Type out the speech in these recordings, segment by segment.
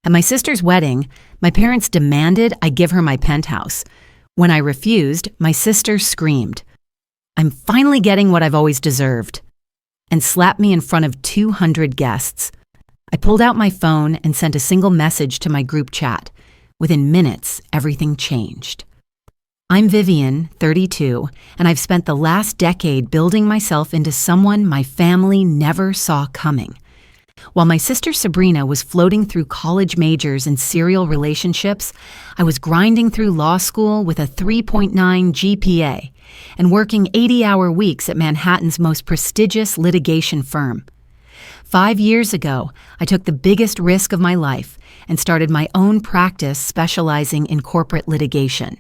At my sister's wedding, my parents demanded I give her my penthouse. When I refused, my sister screamed, "I'm finally getting what I've always deserved," and slapped me in front of 200 guests. I pulled out my phone and sent a single message to my group chat. Within minutes, everything changed. I'm Vivian, 32, and I've spent the last decade building myself into someone my family never saw coming. While my sister Sabrina was floating through college majors and serial relationships, I was grinding through law school with a 3.9 GPA and working 80-hour weeks at Manhattan's most prestigious litigation firm. 5 years ago, I took the biggest risk of my life and started my own practice specializing in corporate litigation.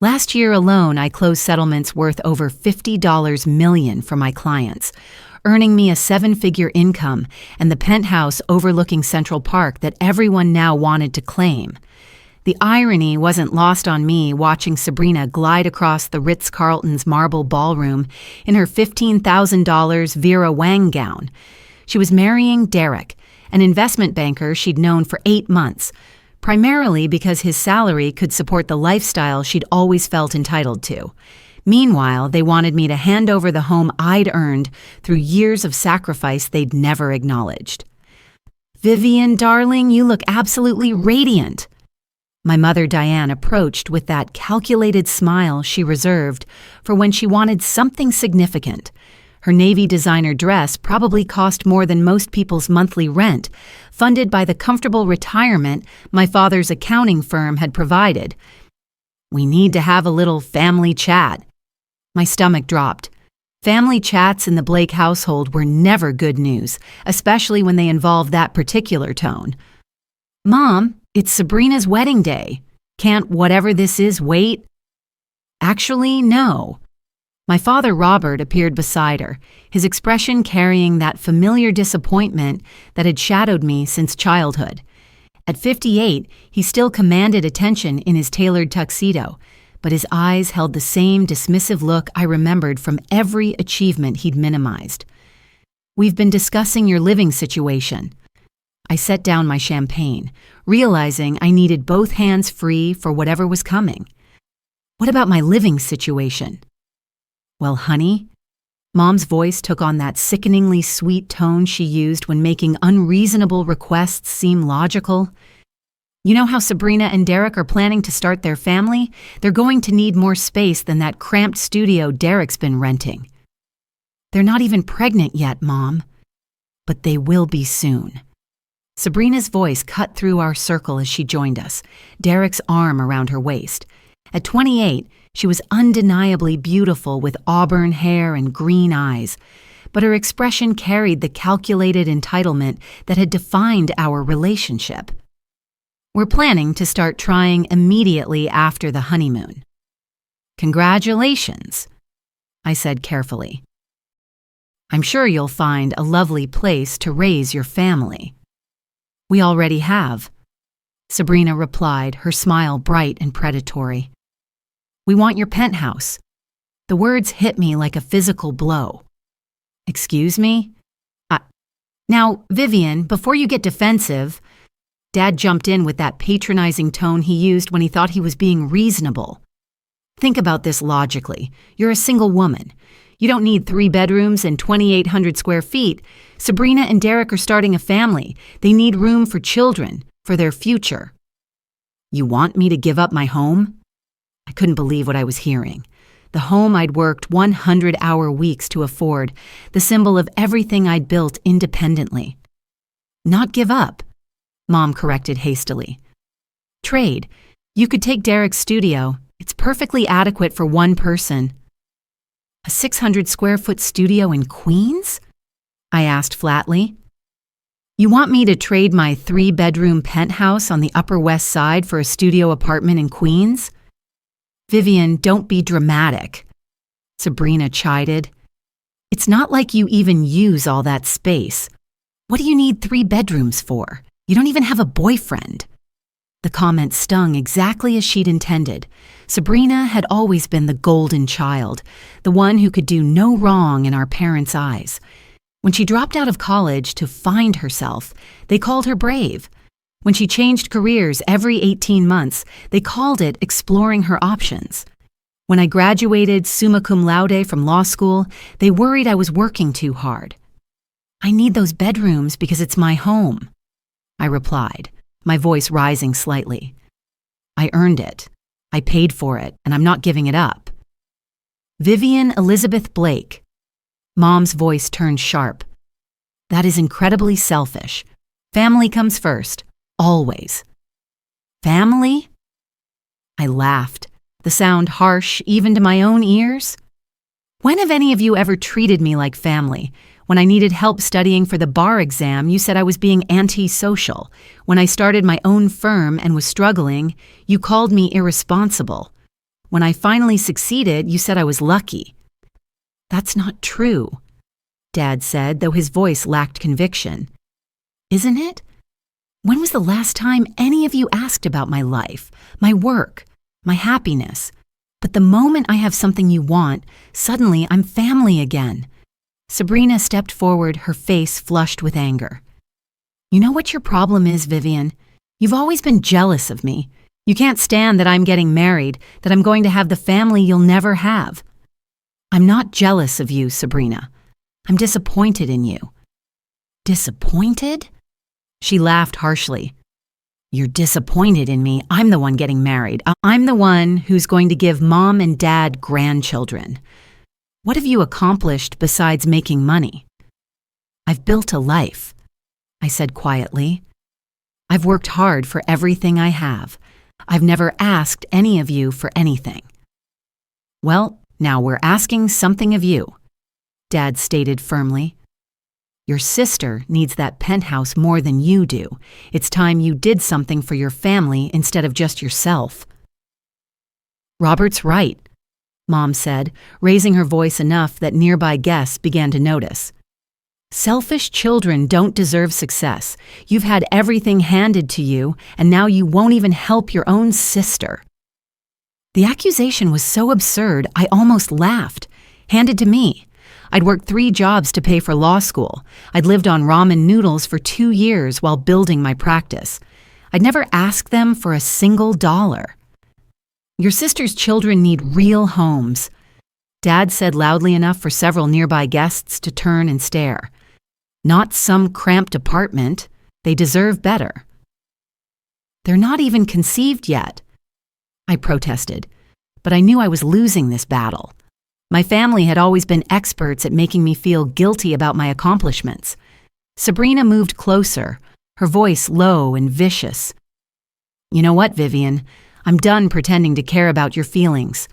Last year alone, I closed settlements worth over $50 million for my clients, earning me a 7-figure income and the penthouse overlooking Central Park that everyone now wanted to claim. The irony wasn't lost on me watching Sabrina glide across the Ritz-Carlton's marble ballroom in her $15,000 Vera Wang gown. She was marrying Derek, an investment banker she'd known for 8 months, primarily because his salary could support the lifestyle she'd always felt entitled to. Meanwhile, they wanted me to hand over the home I'd earned through years of sacrifice they'd never acknowledged. "Vivian, darling, you look absolutely radiant." My mother Diane approached with that calculated smile she reserved for when she wanted something significant. Her navy designer dress probably cost more than most people's monthly rent, funded by the comfortable retirement my father's accounting firm had provided. "We need to have a little family chat." My stomach dropped. Family chats in the Blake household were never good news, especially when they involved that particular tone. "Mom, it's Sabrina's wedding day. Can't whatever this is wait?" "Actually, no." My father Robert appeared beside her, his expression carrying that familiar disappointment that had shadowed me since childhood. At 58, he still commanded attention in his tailored tuxedo, but his eyes held the same dismissive look I remembered from every achievement he'd minimized. "We've been discussing your living situation." I set down my champagne, realizing I needed both hands free for whatever was coming. "What about my living situation?" "Well, honey," Mom's voice took on that sickeningly sweet tone she used when making unreasonable requests seem logical. "You know how Sabrina and Derek are planning to start their family? They're going to need more space than that cramped studio Derek's been renting." "They're not even pregnant yet, Mom." "But they will be soon." Sabrina's voice cut through our circle as she joined us, Derek's arm around her waist. At 28, she was undeniably beautiful with auburn hair and green eyes, but her expression carried the calculated entitlement that had defined our relationship. "We're planning to start trying immediately after the honeymoon." "Congratulations," I said carefully. "I'm sure you'll find a lovely place to raise your family." "We already have," Sabrina replied, her smile bright and predatory. "We want your penthouse." The words hit me like a physical blow. "Excuse me?" Now, Vivian, before you get defensive," Dad jumped in with that patronizing tone he used when he thought he was being reasonable. "Think about this logically. You're a single woman. You don't need 3 bedrooms and 2,800 square feet. Sabrina and Derek are starting a family. They need room for children, for their future." "You want me to give up my home?" I couldn't believe what I was hearing. The home I'd worked 100-hour weeks to afford, the symbol of everything I'd built independently. "Not give up," Mom corrected hastily. "Trade. You could take Derek's studio. It's perfectly adequate for one person." "A 600-square-foot studio in Queens?" I asked flatly. "You want me to trade my 3-bedroom penthouse on the Upper West Side for a studio apartment in Queens?" "Vivian, don't be dramatic," Sabrina chided. "It's not like you even use all that space. What do you need 3 bedrooms for? You don't even have a boyfriend." The comment stung exactly as she'd intended. Sabrina had always been the golden child, the one who could do no wrong in our parents' eyes. When she dropped out of college to find herself, they called her brave. When she changed careers every 18 months, they called it exploring her options. When I graduated summa cum laude from law school, they worried I was working too hard. I need those bedrooms because it's my home, I replied, my voice rising slightly. I earned it. I paid for it, and I'm not giving it up. Vivian Elizabeth Blake. Mom's voice turned sharp. That is incredibly selfish. Family comes first, always. Family? I laughed, the sound harsh even to my own ears. When have any of you ever treated me like family? When I needed help studying for the bar exam, you said I was being antisocial. When I started my own firm and was struggling, you called me irresponsible. When I finally succeeded, you said I was lucky. That's not true, Dad said, though his voice lacked conviction. Isn't it? When was the last time any of you asked about my life, my work, my happiness? But the moment I have something you want, suddenly I'm family again. Sabrina stepped forward, her face flushed with anger. You know what your problem is, Vivian? You've always been jealous of me. You can't stand that I'm getting married, that I'm going to have the family you'll never have. I'm not jealous of you, Sabrina. I'm disappointed in you. Disappointed? She laughed harshly. You're disappointed in me. I'm the one getting married. I'm the one who's going to give Mom and Dad grandchildren. What have you accomplished besides making money? I've built a life, I said quietly. I've worked hard for everything I have. I've never asked any of you for anything. Well, now we're asking something of you, Dad stated firmly. Your sister needs that penthouse more than you do. It's time you did something for your family instead of just yourself. Robert's right, Mom said, raising her voice enough that nearby guests began to notice. Selfish children don't deserve success. You've had everything handed to you, and now you won't even help your own sister. The accusation was so absurd, I almost laughed. Handed to me. I'd worked 3 jobs to pay for law school. I'd lived on ramen noodles for 2 years while building my practice. I'd never asked them for a single dollar. Your sister's children need real homes, Dad said loudly enough for several nearby guests to turn and stare. Not some cramped apartment. They deserve better. They're not even conceived yet, I protested, but I knew I was losing this battle. My family had always been experts at making me feel guilty about my accomplishments. Sabrina moved closer, her voice low and vicious. You know what, Vivian? I'm done pretending to care about your feelings.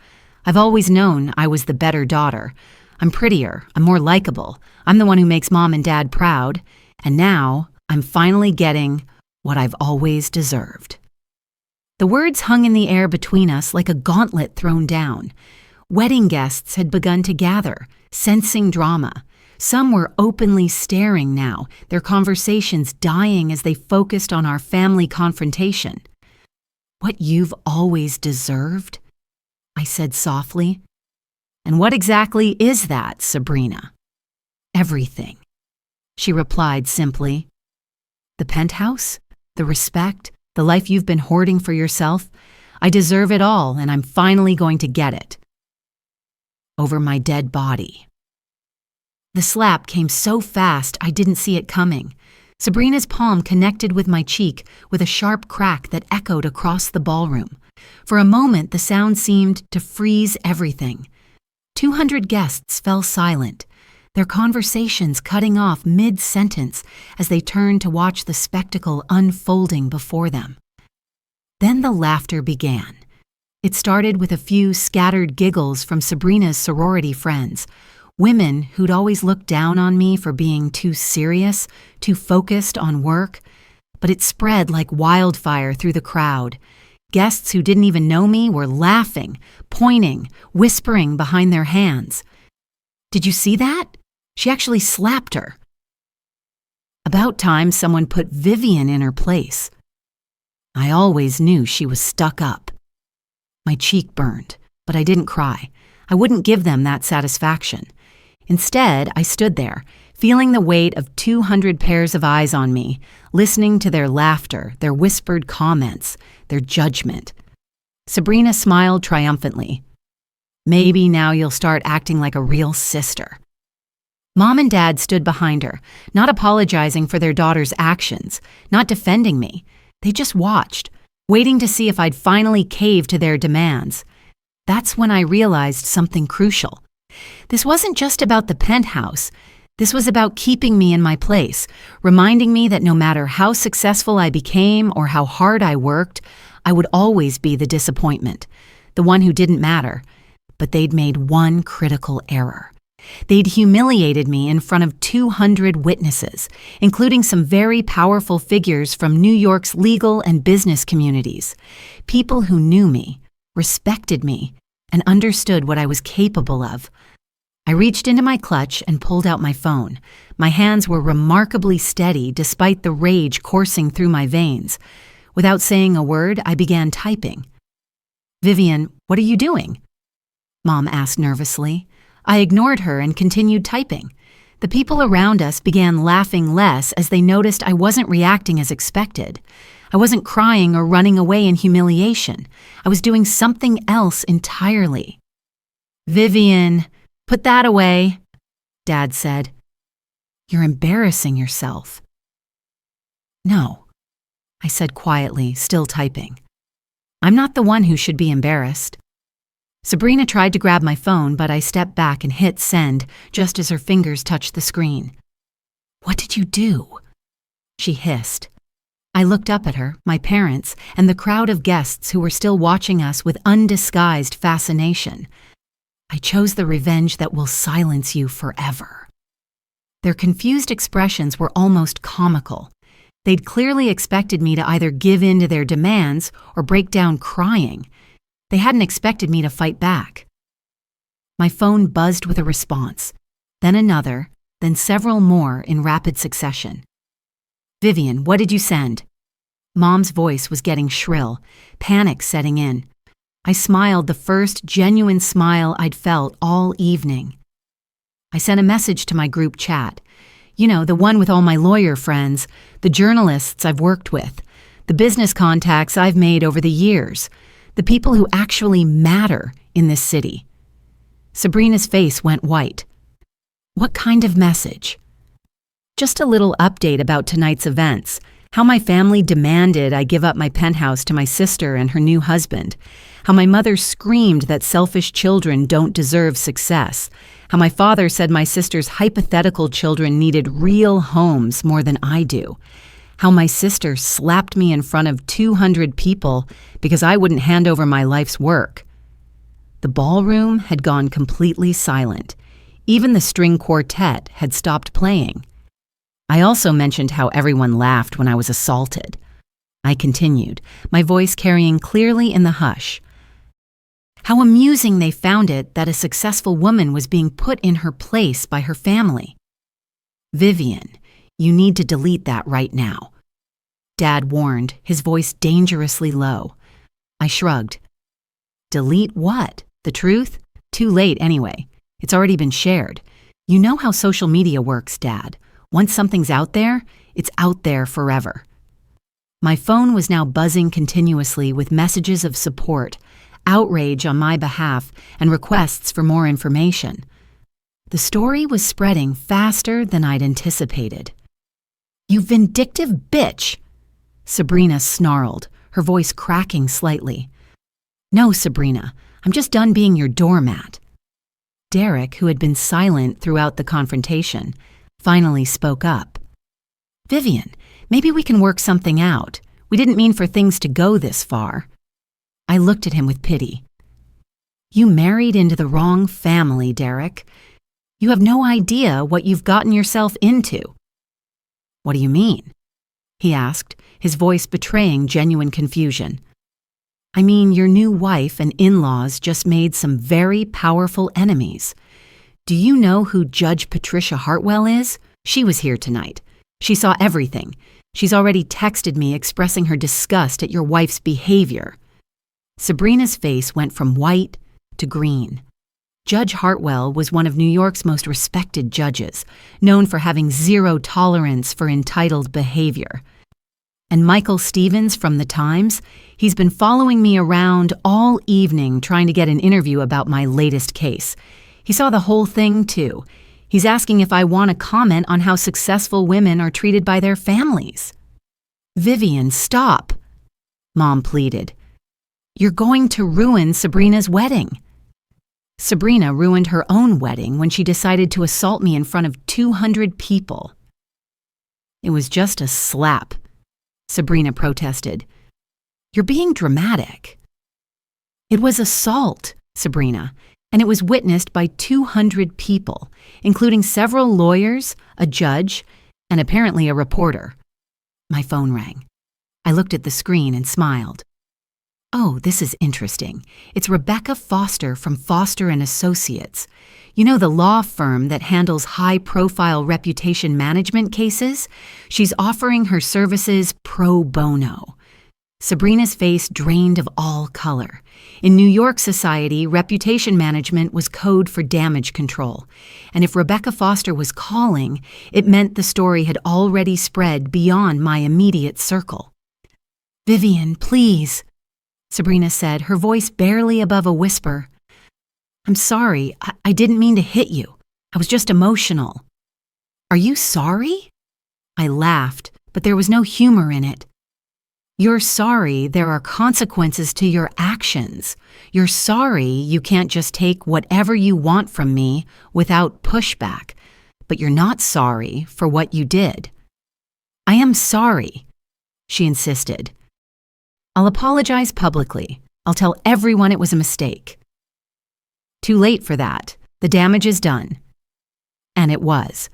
I've always known I was the better daughter. I'm prettier, I'm more likable, I'm the one who makes Mom and Dad proud, and now I'm finally getting what I've always deserved. The words hung in the air between us like a gauntlet thrown down. Wedding guests had begun to gather, sensing drama. Some were openly staring now, their conversations dying as they focused on our family confrontation. What you've always deserved? I said softly. And what exactly is that, Sabrina? Everything, she replied simply. The penthouse, the respect, the life you've been hoarding for yourself. I deserve it all, and I'm finally going to get it. Over my dead body. The slap came so fast I didn't see it coming. Sabrina's palm connected with my cheek with a sharp crack that echoed across the ballroom. For a moment, the sound seemed to freeze everything. 200 guests fell silent, their conversations cutting off mid-sentence as they turned to watch the spectacle unfolding before them. Then the laughter began. It started with a few scattered giggles from Sabrina's sorority friends, women who'd always looked down on me for being too serious, too focused on work. But it spread like wildfire through the crowd. Guests who didn't even know me were laughing, pointing, whispering behind their hands. Did you see that? She actually slapped her. About time someone put Vivian in her place. I always knew she was stuck up. My cheek burned, but I didn't cry. I wouldn't give them that satisfaction. Instead, I stood there, feeling the weight of 200 pairs of eyes on me, listening to their laughter, their whispered comments, their judgment. Sabrina smiled triumphantly. Maybe now you'll start acting like a real sister. Mom and Dad stood behind her, not apologizing for their daughter's actions, not defending me. They just watched, waiting to see if I'd finally cave to their demands. That's when I realized something crucial. This wasn't just about the penthouse. This was about keeping me in my place, reminding me that no matter how successful I became or how hard I worked, I would always be the disappointment, the one who didn't matter. But they'd made one critical error. They'd humiliated me in front of 200 witnesses, including some very powerful figures from New York's legal and business communities, people who knew me, respected me, and understood what I was capable of. I reached into my clutch and pulled out my phone. My hands were remarkably steady despite the rage coursing through my veins. Without saying a word, I began typing. "Vivian, what are you doing?" Mom asked nervously. I ignored her and continued typing. The people around us began laughing less as they noticed I wasn't reacting as expected. I wasn't crying or running away in humiliation. I was doing something else entirely. "Vivian, put that away," Dad said. "You're embarrassing yourself." "No," I said quietly, still typing. "I'm not the one who should be embarrassed." Sabrina tried to grab my phone, but I stepped back and hit send just as her fingers touched the screen. "What did you do?" she hissed. I looked up at her, my parents, and the crowd of guests who were still watching us with undisguised fascination. "I chose the revenge that will silence you forever." Their confused expressions were almost comical. They'd clearly expected me to either give in to their demands or break down crying. They hadn't expected me to fight back. My phone buzzed with a response, then another, then several more in rapid succession. "Vivian, what did you send?" Mom's voice was getting shrill, panic setting in. I smiled the first genuine smile I'd felt all evening. I sent a message to my group chat. You know, the one with all my lawyer friends, the journalists I've worked with, the business contacts I've made over the years, the people who actually matter in this city. Sabrina's face went white. "What kind of message?" "Just a little update about tonight's events, how my family demanded I give up my penthouse to my sister and her new husband, how my mother screamed that selfish children don't deserve success, how my father said my sister's hypothetical children needed real homes more than I do, how my sister slapped me in front of 200 people because I wouldn't hand over my life's work." The ballroom had gone completely silent. Even the string quartet had stopped playing. I also mentioned how everyone laughed when I was assaulted. I continued, my voice carrying clearly in the hush. How amusing they found it that a successful woman was being put in her place by her family. "Vivian, you need to delete that right now," Dad warned, his voice dangerously low. I shrugged. "Delete what? The truth? Too late anyway. It's already been shared. You know how social media works, Dad. Once something's out there, it's out there forever." My phone was now buzzing continuously with messages of support, outrage on my behalf, and requests for more information. The story was spreading faster than I'd anticipated. "You vindictive bitch!" Sabrina snarled, her voice cracking slightly. "No, Sabrina, I'm just done being your doormat." Derek, who had been silent throughout the confrontation, finally spoke up. "Vivian, maybe we can work something out. We didn't mean for things to go this far." I looked at him with pity. "You married into the wrong family, Derek. You have no idea what you've gotten yourself into." "What do you mean?" he asked, his voice betraying genuine confusion. "I mean, your new wife and in-laws just made some very powerful enemies. Do you know who Judge Patricia Hartwell is? She was here tonight. She saw everything. She's already texted me expressing her disgust at your wife's behavior." Sabrina's face went from white to green. Judge Hartwell was one of New York's most respected judges, known for having zero tolerance for entitled behavior. And Michael Stevens from The Times, he's been following me around all evening trying to get an interview about my latest case. He saw the whole thing, too. He's asking if I want to comment on how successful women are treated by their families. Vivian, stop, Mom pleaded. You're going to ruin Sabrina's wedding. Sabrina ruined her own wedding when she decided to assault me in front of 200 people. It was just a slap, Sabrina protested. You're being dramatic. It was assault, Sabrina, and it was witnessed by 200 people, including several lawyers, a judge, and apparently a reporter. My phone rang. I looked at the screen and smiled. Oh, this is interesting. It's Rebecca Foster from Foster & Associates. You know, the law firm that handles high-profile reputation management cases? She's offering her services pro bono. Sabrina's face drained of all color. In New York society, reputation management was code for damage control. And if Rebecca Foster was calling, it meant the story had already spread beyond my immediate circle. Vivian, please, Sabrina said, her voice barely above a whisper. I'm sorry, I didn't mean to hit you. I was just emotional. Are you sorry? I laughed, but there was no humor in it. You're sorry there are consequences to your actions. You're sorry you can't just take whatever you want from me without pushback, but you're not sorry for what you did. I am sorry, she insisted. I'll apologize publicly. I'll tell everyone it was a mistake. Too late for that. The damage is done. And it was.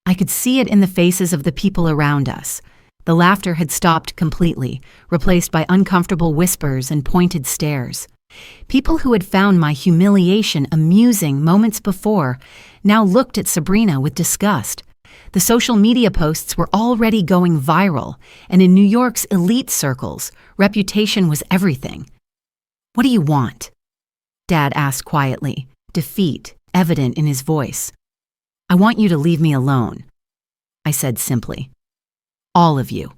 I could see it in the faces of the people around us. The laughter had stopped completely, replaced by uncomfortable whispers and pointed stares. People who had found my humiliation amusing moments before now looked at Sabrina with disgust. The social media posts were already going viral, and in New York's elite circles, reputation was everything. What do you want? Dad asked quietly, defeat evident in his voice. I want you to leave me alone, I said simply. All of you.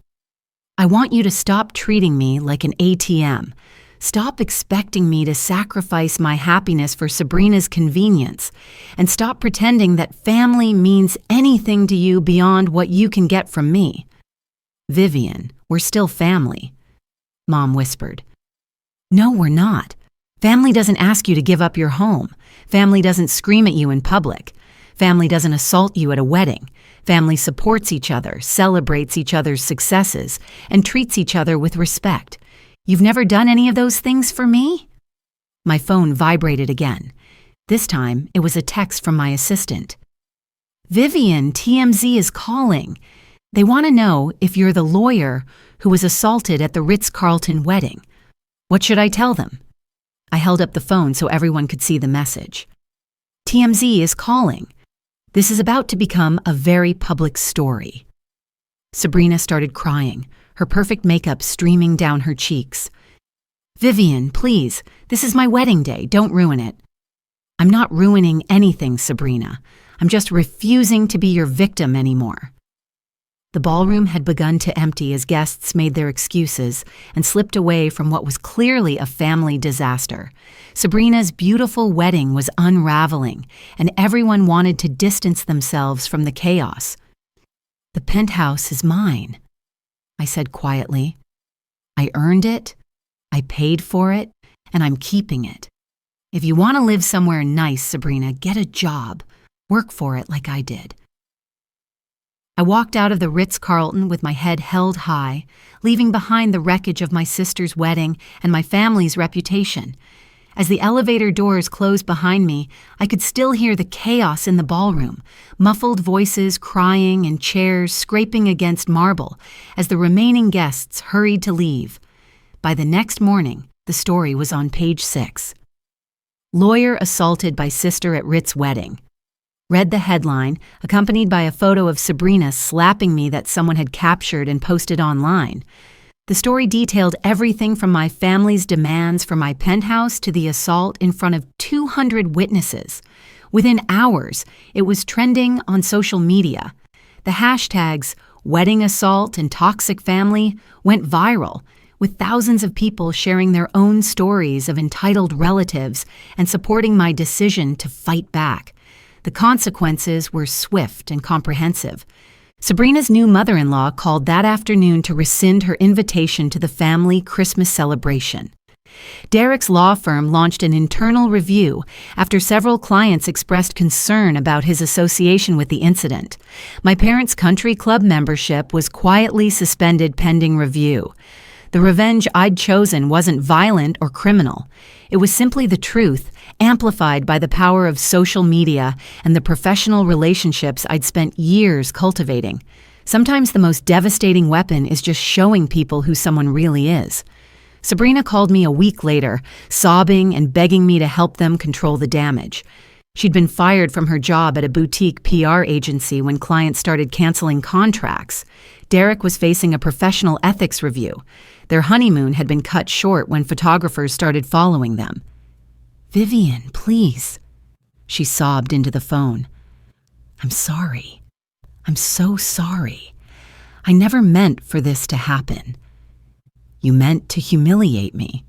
I want you to stop treating me like an ATM. Stop expecting me to sacrifice my happiness for Sabrina's convenience, and stop pretending that family means anything to you beyond what you can get from me. Vivian, we're still family, Mom whispered. No, we're not. Family doesn't ask you to give up your home. Family doesn't scream at you in public. Family doesn't assault you at a wedding. Family supports each other, celebrates each other's successes, and treats each other with respect. You've never done any of those things for me? My phone vibrated again. This time, it was a text from my assistant. Vivian, TMZ is calling. They want to know if you're the lawyer who was assaulted at the Ritz-Carlton wedding. What should I tell them? I held up the phone so everyone could see the message. TMZ is calling. This is about to become a very public story. Sabrina started crying, her perfect makeup streaming down her cheeks. Vivian, please, this is my wedding day. Don't ruin it. I'm not ruining anything, Sabrina. I'm just refusing to be your victim anymore. The ballroom had begun to empty as guests made their excuses and slipped away from what was clearly a family disaster. Sabrina's beautiful wedding was unraveling, and everyone wanted to distance themselves from the chaos. The penthouse is mine, I said quietly. I earned it, I paid for it, and I'm keeping it. If you want to live somewhere nice, Sabrina, get a job. Work for it like I did. I walked out of the Ritz-Carlton with my head held high, leaving behind the wreckage of my sister's wedding and my family's reputation. As the elevator doors closed behind me, I could still hear the chaos in the ballroom, muffled voices crying and chairs scraping against marble as the remaining guests hurried to leave. By the next morning, the story was on page 6. Lawyer assaulted by sister at Ritz wedding. Read the headline, accompanied by a photo of Sabrina slapping me that someone had captured and posted online. The story detailed everything from my family's demands for my penthouse to the assault in front of 200 witnesses. Within hours, it was trending on social media. The hashtags wedding assault and toxic family went viral, with thousands of people sharing their own stories of entitled relatives and supporting my decision to fight back. The consequences were swift and comprehensive. Sabrina's new mother-in-law called that afternoon to rescind her invitation to the family Christmas celebration. Derek's law firm launched an internal review after several clients expressed concern about his association with the incident. My parents' country club membership was quietly suspended pending review. The revenge I'd chosen wasn't violent or criminal. It was simply the truth, amplified by the power of social media and the professional relationships I'd spent years cultivating. Sometimes the most devastating weapon is just showing people who someone really is. Sabrina called me a week later, sobbing and begging me to help them control the damage. She'd been fired from her job at a boutique PR agency when clients started canceling contracts. Derek was facing a professional ethics review. Their honeymoon had been cut short when photographers started following them. "Vivian, please." She sobbed into the phone. "I'm sorry. I'm so sorry. I never meant for this to happen." "You meant to humiliate me,"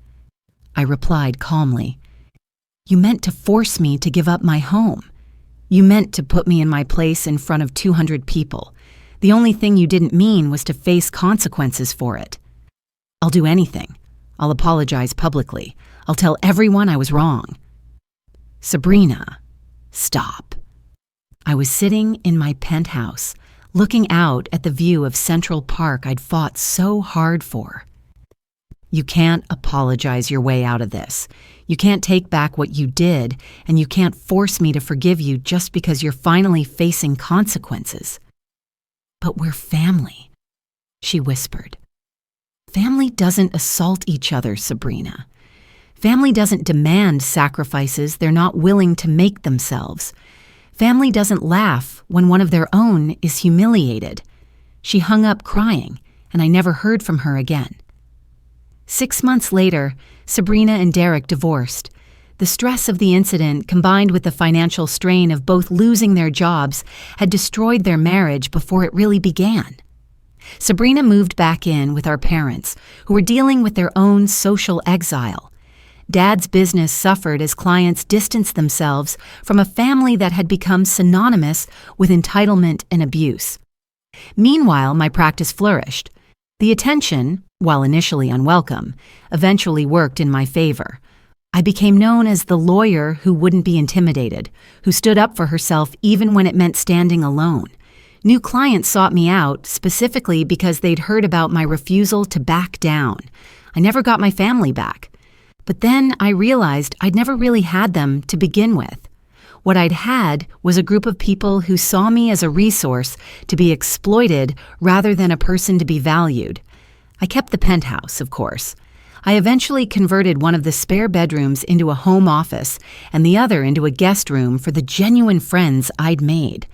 I replied calmly. "You meant to force me to give up my home. You meant to put me in my place in front of 200 people. The only thing you didn't mean was to face consequences for it. I'll do anything. I'll apologize publicly. I'll tell everyone I was wrong." "Sabrina, stop." I was sitting in my penthouse, looking out at the view of Central Park I'd fought so hard for. "You can't apologize your way out of this. You can't take back what you did, and you can't force me to forgive you just because you're finally facing consequences." "But we're family," she whispered. "Family doesn't assault each other, Sabrina. Family doesn't demand sacrifices they're not willing to make themselves. Family doesn't laugh when one of their own is humiliated." She hung up crying, and I never heard from her again. 6 months later, Sabrina and Derek divorced. The stress of the incident, combined with the financial strain of both losing their jobs, had destroyed their marriage before it really began. Sabrina moved back in with our parents, who were dealing with their own social exile. Dad's business suffered as clients distanced themselves from a family that had become synonymous with entitlement and abuse. Meanwhile, my practice flourished. The attention, while initially unwelcome, eventually worked in my favor. I became known as the lawyer who wouldn't be intimidated, who stood up for herself even when it meant standing alone. New clients sought me out specifically because they'd heard about my refusal to back down. I never got my family back. But then I realized I'd never really had them to begin with. What I'd had was a group of people who saw me as a resource to be exploited rather than a person to be valued. I kept the penthouse, of course. I eventually converted one of the spare bedrooms into a home office and the other into a guest room for the genuine friends I'd made.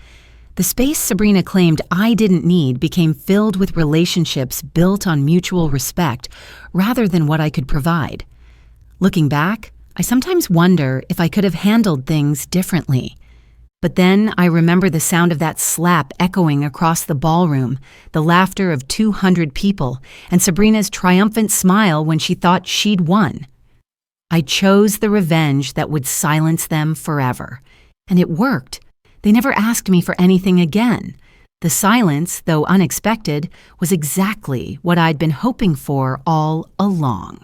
The space Sabrina claimed I didn't need became filled with relationships built on mutual respect rather than what I could provide. Looking back, I sometimes wonder if I could have handled things differently. But then I remember the sound of that slap echoing across the ballroom, the laughter of 200 people, and Sabrina's triumphant smile when she thought she'd won. I chose the revenge that would silence them forever. And it worked. They never asked me for anything again. The silence, though unexpected, was exactly what I'd been hoping for all along.